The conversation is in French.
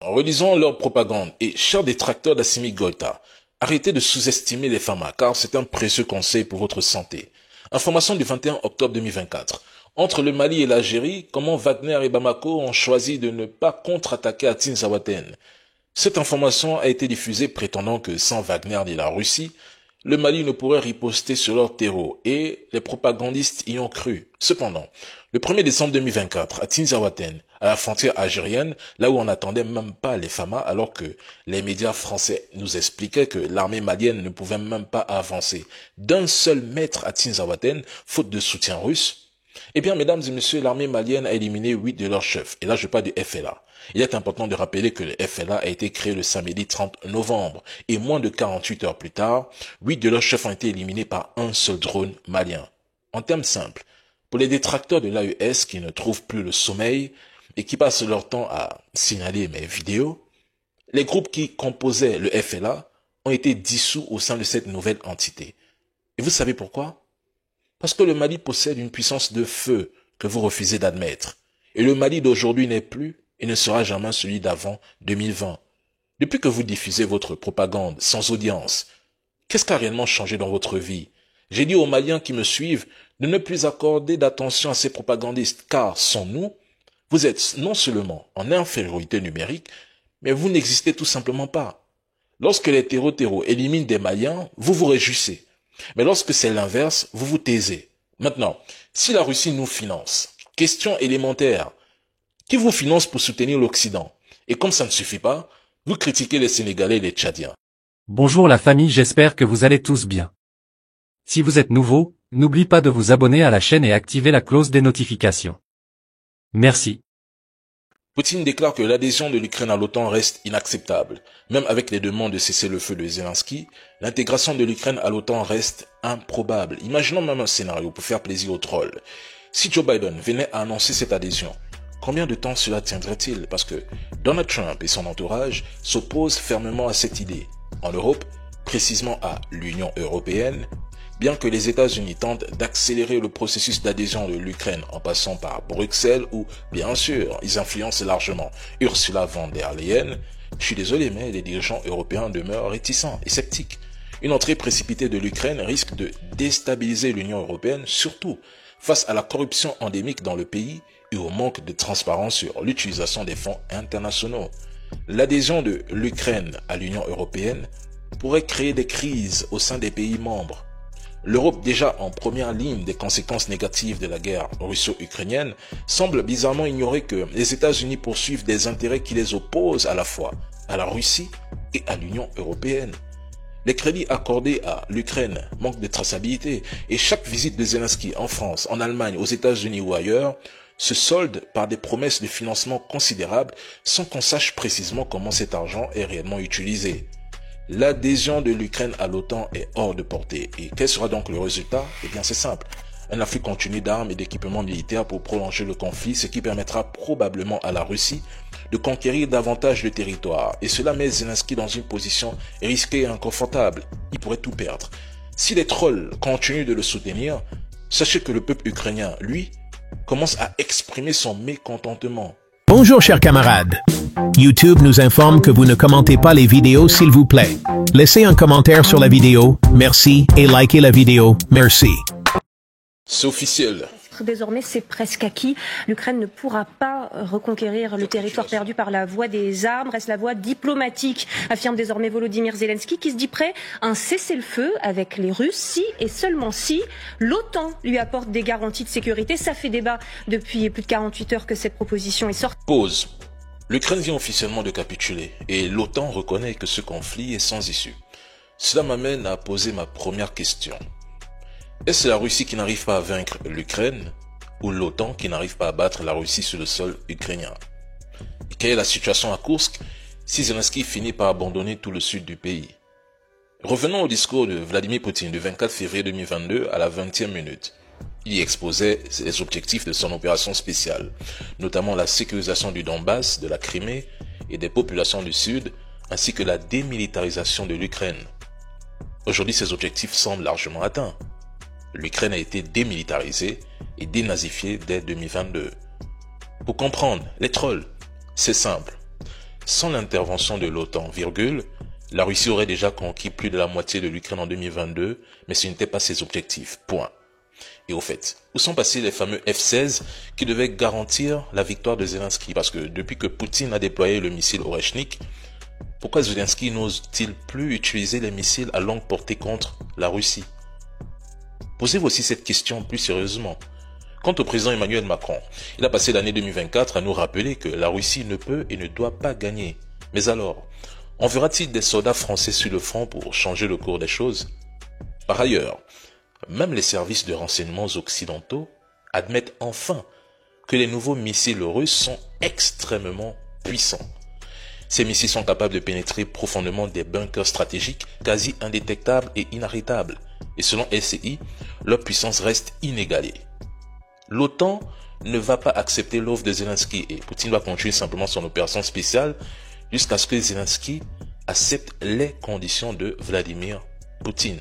Relisons leur propagande et, chers détracteurs d'Assimi Goïta, arrêtez de sous-estimer les pharma car c'est un précieux conseil pour votre santé. Information du 21 octobre 2024. Entre le Mali et l'Algérie, comment Wagner et Bamako ont choisi de ne pas contre-attaquer à Tinzaouaten. Cette information a été diffusée prétendant que sans Wagner ni la Russie, le Mali ne pourrait riposter sur leur terreau et les propagandistes y ont cru. Cependant, le 1er décembre 2024, à Tinzaouaten, à la frontière algérienne, là où on n'attendait même pas les FAMA, alors que les médias français nous expliquaient que l'armée malienne ne pouvait même pas avancer d'un seul mètre à Tinzaouaten, faute de soutien russe, eh bien, mesdames et messieurs, l'armée malienne a éliminé 8 de leurs chefs. Et là, je parle du FLA. Il est important de rappeler que le FLA a été créé le samedi 30 novembre. Et moins de 48 heures plus tard, 8 de leurs chefs ont été éliminés par un seul drone malien. En termes simples, pour les détracteurs de l'AES qui ne trouvent plus le sommeil et qui passent leur temps à signaler mes vidéos, les groupes qui composaient le FLA ont été dissous au sein de cette nouvelle entité. Et vous savez pourquoi ? Parce que le Mali possède une puissance de feu que vous refusez d'admettre. Et le Mali d'aujourd'hui n'est plus et ne sera jamais celui d'avant 2020. Depuis que vous diffusez votre propagande sans audience, qu'est-ce qui a réellement changé dans votre vie? J'ai dit aux Maliens qui me suivent de ne plus accorder d'attention à ces propagandistes, car sans nous, vous êtes non seulement en infériorité numérique, mais vous n'existez tout simplement pas. Lorsque les terreaux éliminent des Maliens, vous vous réjouissez. Mais lorsque c'est l'inverse, vous vous taisez. Maintenant, si la Russie nous finance, question élémentaire, qui vous finance pour soutenir l'Occident? Et comme ça ne suffit pas, vous critiquez les Sénégalais et les Tchadiens. Bonjour la famille, j'espère que vous allez tous bien. Si vous êtes nouveau, n'oubliez pas de vous abonner à la chaîne et activer la cloche des notifications. Merci. Poutine déclare que l'adhésion de l'Ukraine à l'OTAN reste inacceptable. Même avec les demandes de cessez-le-feu de Zelensky, l'intégration de l'Ukraine à l'OTAN reste improbable. Imaginons même un scénario pour faire plaisir aux trolls. Si Joe Biden venait à annoncer cette adhésion, combien de temps cela tiendrait-il? Parce que Donald Trump et son entourage s'opposent fermement à cette idée. En Europe, précisément à l'Union européenne, bien que les États-Unis tentent d'accélérer le processus d'adhésion de l'Ukraine en passant par Bruxelles où, bien sûr, ils influencent largement Ursula von der Leyen, je suis désolé, mais les dirigeants européens demeurent réticents et sceptiques. Une entrée précipitée de l'Ukraine risque de déstabiliser l'Union européenne, surtout face à la corruption endémique dans le pays et au manque de transparence sur l'utilisation des fonds internationaux. L'adhésion de l'Ukraine à l'Union européenne pourrait créer des crises au sein des pays membres. L'Europe, déjà en première ligne des conséquences négatives de la guerre russo-ukrainienne, semble bizarrement ignorer que les États-Unis poursuivent des intérêts qui les opposent à la fois à la Russie et à l'Union européenne. Les crédits accordés à l'Ukraine manquent de traçabilité et chaque visite de Zelensky en France, en Allemagne, aux États-Unis ou ailleurs se solde par des promesses de financement considérables sans qu'on sache précisément comment cet argent est réellement utilisé. L'adhésion de l'Ukraine à l'OTAN est hors de portée. Et quel sera donc le résultat? Eh bien c'est simple. Un afflux continu d'armes et d'équipements militaires pour prolonger le conflit, ce qui permettra probablement à la Russie de conquérir davantage de territoire. Et cela met Zelensky dans une position risquée et inconfortable. Il pourrait tout perdre. Si les trolls continuent de le soutenir, sachez que le peuple ukrainien, lui, commence à exprimer son mécontentement. Bonjour chers camarades. YouTube nous informe que vous ne commentez pas les vidéos s'il vous plaît. Laissez un commentaire sur la vidéo, merci, et likez la vidéo, merci. C'est officiel. Désormais, c'est presque acquis. L'Ukraine ne pourra pas reconquérir le territoire perdu par la voie des armes. Reste la voie diplomatique, affirme désormais Volodymyr Zelensky, qui se dit prêt à un cessez-le-feu avec les Russes si et seulement si l'OTAN lui apporte des garanties de sécurité. Ça fait débat depuis plus de 48 heures que cette proposition est sortie. Pause. L'Ukraine vient officiellement de capituler et l'OTAN reconnaît que ce conflit est sans issue. Cela m'amène à poser ma première question. Est-ce la Russie qui n'arrive pas à vaincre l'Ukraine ou l'OTAN qui n'arrive pas à battre la Russie sur le sol ukrainien? Et quelle est la situation à Koursk si Zelensky finit par abandonner tout le sud du pays? Revenons au discours de Vladimir Poutine du 24 février 2022 à la 20e minute. Il y exposait les objectifs de son opération spéciale, notamment la sécurisation du Donbass, de la Crimée et des populations du Sud, ainsi que la démilitarisation de l'Ukraine. Aujourd'hui, ces objectifs semblent largement atteints. L'Ukraine a été démilitarisée et dénazifiée dès 2022. Pour comprendre, les trolls, c'est simple. Sans l'intervention de l'OTAN, la Russie aurait déjà conquis plus de la moitié de l'Ukraine en 2022, mais ce n'était pas ses objectifs. Point. Et au fait, où sont passés les fameux F-16 qui devaient garantir la victoire de Zelensky? Parce que depuis que Poutine a déployé le missile Oreshnik, pourquoi Zelensky n'ose-t-il plus utiliser les missiles à longue portée contre la Russie? Posez-vous aussi cette question plus sérieusement. Quant au président Emmanuel Macron, il a passé l'année 2024 à nous rappeler que la Russie ne peut et ne doit pas gagner. Mais alors, enverra-t-il des soldats français sur le front pour changer le cours des choses? Par ailleurs, même les services de renseignements occidentaux admettent enfin que les nouveaux missiles russes sont extrêmement puissants. Ces missiles sont capables de pénétrer profondément des bunkers stratégiques quasi indétectables et inarrêtables. Et selon LCI, leur puissance reste inégalée. L'OTAN ne va pas accepter l'offre de Zelensky et Poutine va continuer simplement son opération spéciale jusqu'à ce que Zelensky accepte les conditions de Vladimir Poutine.